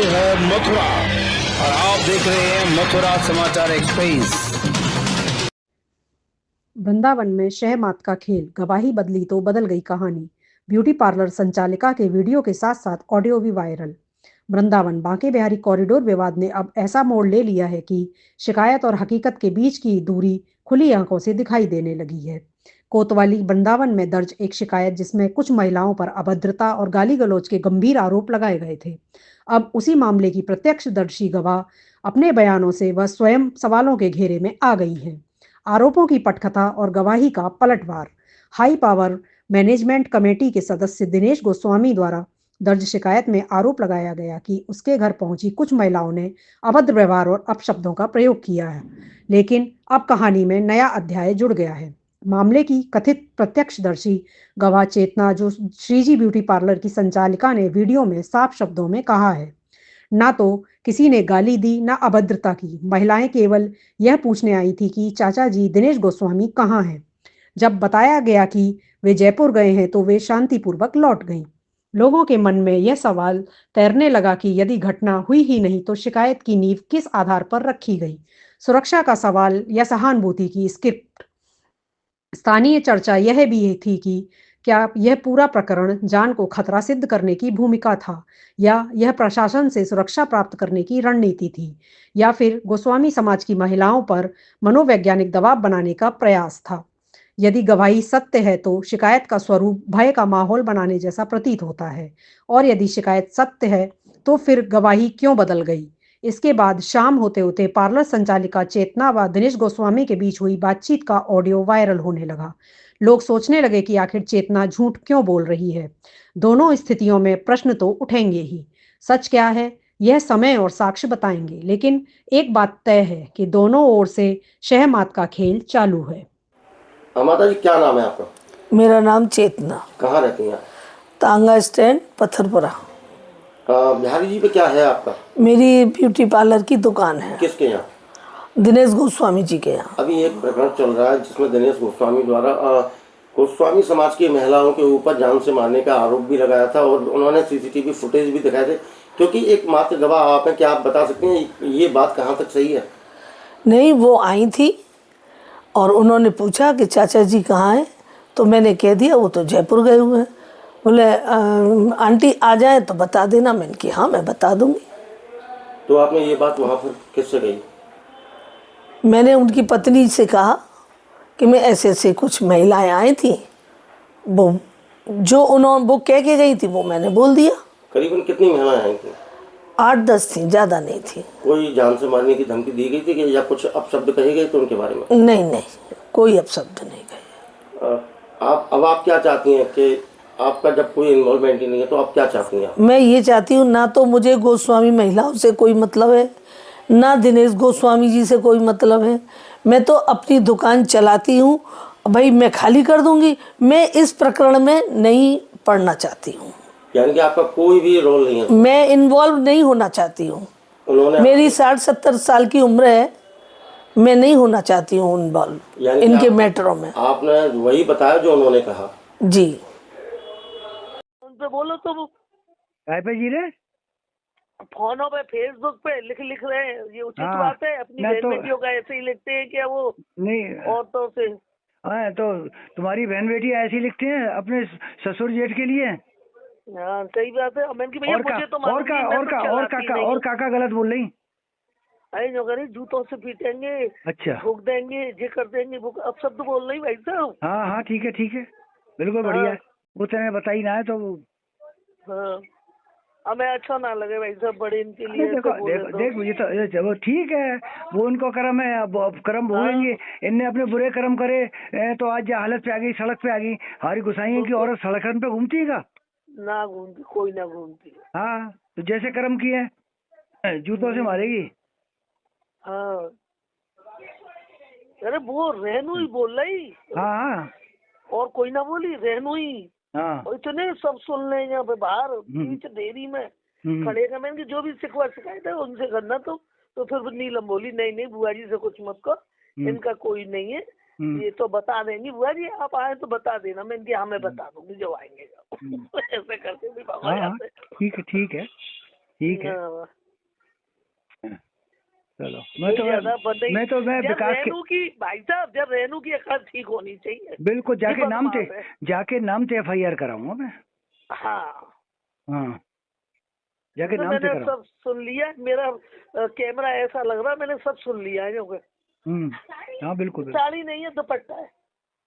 है मथुरा और आप देख रहे हैं मथुरा समाचार एक्सप्रेस। वृंदावन में शह मात का खेल, गवाही बदली तो बदल गई कहानी। ब्यूटी पार्लर संचालिका के वीडियो के साथ साथ ऑडियो भी वायरल। वृंदावन बांके बिहारी कॉरिडोर विवाद ने अब ऐसा मोड़ ले लिया है कि शिकायत और हकीकत के बीच की दूरी खुली आंखों से दिखाई देने लगी है। कोतवाली वृंदावन में दर्ज एक शिकायत जिसमें कुछ महिलाओं पर अभद्रता और गाली गलौज के गंभीर आरोप लगाए गए थे। अब उसी मामले की प्रत्यक्षदर्शी गवाह अपने बयानों से वह स्वयं सवालों के घेरे में आ गई हैं। आरोपों की पटकथा और गवाही का पलटवार। हाई पावर मैनेजमेंट कमेटी के सदस्य दिनेश गोस्वामी द्वारा दर्ज शिकायत में आरोप लगाया गया कि उसके घर पहुंची कुछ महिलाओं ने अभद्र व्यवहार और अपशब्दों का प्रयोग किया है। लेकिन अब कहानी में नया अध्याय जुड़ गया है। मामले की कथित प्रत्यक्षदर्शी गवाह चेतना, जो श्रीजी ब्यूटी पार्लर की संचालिका ने वीडियो में साफ शब्दों में कहा है, ना तो किसी ने गाली दी ना अभद्रता की। महिलाएं केवल यह पूछने आई थी कि चाचा जी दिनेश गोस्वामी कहाँ हैं। जब बताया गया कि वे जयपुर गए हैं तो वे शांतिपूर्वक लौट गईं। लोगों के मन में यह सवाल तैरने लगा कि यदि घटना हुई ही नहीं तो शिकायत की नींव किस आधार पर रखी गई। सुरक्षा का सवाल या सहानुभूति की स्क्रिप्ट। स्थानीय चर्चा यह भी थी कि क्या यह पूरा प्रकरण जान को खतरा सिद्ध करने की भूमिका था, या यह प्रशासन से सुरक्षा प्राप्त करने की रणनीति थी, या फिर गोस्वामी समाज की महिलाओं पर मनोवैज्ञानिक दबाव बनाने का प्रयास था। यदि गवाही सत्य है तो शिकायत का स्वरूप भय का माहौल बनाने जैसा प्रतीत होता है, और यदि शिकायत सत्य है तो फिर गवाही क्यों बदल गई। इसके बाद शाम होते होते पार्लर संचालिका चेतना व दिनेश गोस्वामी के बीच हुई बातचीत का ऑडियो वायरल होने लगा। लोग सोचने लगे कि आखिर चेतना झूठ क्यों बोल रही है। दोनों स्थितियों में प्रश्न तो उठेंगे ही। सच क्या है यह समय और साक्ष्य बताएंगे, लेकिन एक बात तय है कि दोनों ओर से शहमात का खेल चालू है। माता जी, क्या नाम है आपका? मेरा नाम चेतना। कहाँ रहती हैं? तांगा स्टैंड, पत्थरपुरा। बिहारी जी पे क्या है आपका? मेरी ब्यूटी पार्लर की दुकान है। किसके यहाँ? दिनेश गोस्वामी जी के यहाँ। अभी एक प्रकरण चल रहा है जिसमें दिनेश गोस्वामी द्वारा गोस्वामी समाज की महिलाओं के ऊपर जान से मारने का आरोप भी लगाया था और उन्होंने सीसीटीवी फुटेज भी दिखाए थे। क्योंकि एक मात्र गवाह आप हैं, क्या आप बता सकते हैं ये बात कहाँ तक सही है? नहीं, वो आई थी और उन्होंने पूछा कि चाचा जी कहाँ हैं, तो मैंने कह दिया वो तो जयपुर गए हुए हैं। बोले आंटी आ जाए तो बता देना। मैंने कि हाँ मैं बता दूंगी। तो आपने ये बात वहाँ पर किससे कही? मैंने उनकी पत्नी से कहा कि मैं ऐसे ऐसे कुछ महिलाएं आई थी, वो जो उन्होंने वो कह के गई थी वो मैंने बोल दिया। करीबन कितनी महिलाएं आई थी? 8-10 थी, ज़्यादा नहीं थी। कोई जान से मारने की धमकी दी गई थी कि या कुछ अपशब्द कहे गए थे उनके बारे में? नहीं नहीं, कोई अपशब्द नहीं कहे। आप क्या चाहती हैं कि आपका जब कोई इन्वॉल्वमेंट ही नहीं है तो आप क्या चाहती हैं? मैं ये चाहती हूँ, ना तो मुझे गोस्वामी महिलाओं से कोई मतलब है, ना दिनेश गोस्वामी जी से कोई मतलब है। मैं तो अपनी दुकान चलाती हूँ, भाई मैं खाली कर दूंगी। मैं इस प्रकरण में नहीं पढ़ना चाहती हूँ। यानी कि आपका कोई भी रोल नहीं है? मैं इन्वॉल्व नहीं होना चाहती हूँ। मेरी 60-70 साल की उम्र है, मैं नहीं होना चाहती हूँ इन्वॉल्व इनके मैटरों में। आपने वही बताया जो उन्होंने कहा? जी। उनसे बोलो तो वो पे जी रे फोनों पे फेसबुक पे लिख रहे हैं, ये उचित हाँ, बात है? अपनी बहन बेटियों का ऐसे ही लिखते हैं क्या वो नहीं औरतों से? हाँ, तो तुम्हारी बहन बेटी ऐसी लिखते हैं अपने ससुर जेठ के लिए? हाँ सही बात है। मैंने कि भैया मुझे तो मालूम नहीं, मैं तो चलाती नहीं। और काका गलत बोल रही? अरे जो करे जूतों से पीटेंगे, अच्छा, ठोक देंगे, ये कर देंगे, वो अब शब्द बोल रही भाई साहब। हाँ हाँ ठीक है बिल्कुल बढ़िया। वो तेने बताई ना है तो हाँ, हमें अच्छा ना लगे भाई साहब, बड़े इनके लिए देखो ये तो वो ठीक है, वो उनको कर्म है, अब कर्म भोगेंगे। इनने अपने बुरे कर्म करे तो आज हालत पे आ गई, सड़क पे आ गई। हमारी गुसाई की औरत सड़क पे घूमती है का? ना घूमती, कोई ना घूमती। हाँ, तो जैसे कर्म किए जूतों से मारेगी। हाँ, अरे वो रेनू ही बोल रही। हाँ, और कोई ना बोली, रेनू ही। हाँ, और इतने सब सुन रहे हैं यहाँ पे बाहर बीच देरी में खड़े का। मैंने जो भी शिकायत है उनसे करना। तो फिर नीलम बोली नहीं बुआ जी से कुछ मत कर, इनका कोई नहीं है, ये तो बता देंगी बुआ जी, आप आए तो बता देना। मैं मैं बता दूंगी जब आएंगे। ऐसे करके भी बाबा जाते। ठीक है ठीक है, हाँ, चलो। ज्यादा बंद नहीं। मैं जब विकास के रेनू की भाई साहब, जब रेनू की अकल ठीक होनी चाहिए। बिल्कुल ये जाके नाम बदमाश थे है। FIR कराऊंगा मैं। हाँ, हाँ, जाके तो नाम से मैंने कराऊं। सब सुन लिया। मेरा कैमरा ऐसा लग रहा, मैंने सब सुन लिया है। हाँ बिल्कुल बिल्कुल। साड़ी नहीं है, दुपट्टा है।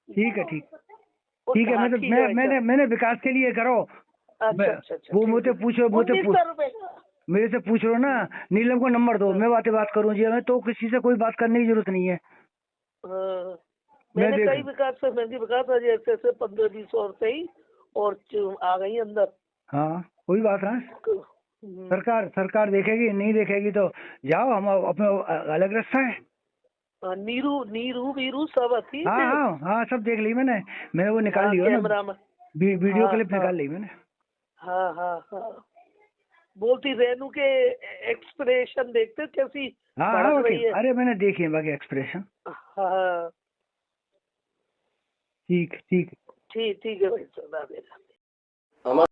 ठीक है, ठीक है। हाँ, ठीक है भाई साहब। मैंने विकास के लिए करो। अच्छा अच्छा अच्छा, वो मुझे पूछो, 1900 रुपए का। मेरे से पूछ लो ना, नीलम को नंबर दो, मैं बात करूं जी। हमें तो किसी से कोई बात करने की जरूरत नहीं है। हाँ, मैं मैंने देख कई विकास से मेहंदी विकास आज ऐसे 15-20 और से ही और आ गई अंदर। हाँ, कोई बात ना। सरकार देखेगी, नहीं देखेगी तो जाओ, हम अपने अलग रास्ता है। नीरू नीरू वीरू सब थी। हाँ, सब देख ली मैंने वो निकाल लिया ना, कैमरा में। वीडियो हाँ, क्लिप हाँ, निकाल ली मैंने। हाँ। बोलती रेनू के एक्सप्रेशन देखते कैसी हाँ, भड़क रही है। अरे मैंने देखी है बाकी एक्सप्रेशन। हाँ, ठीक ठीक है भाई साहब। हमारे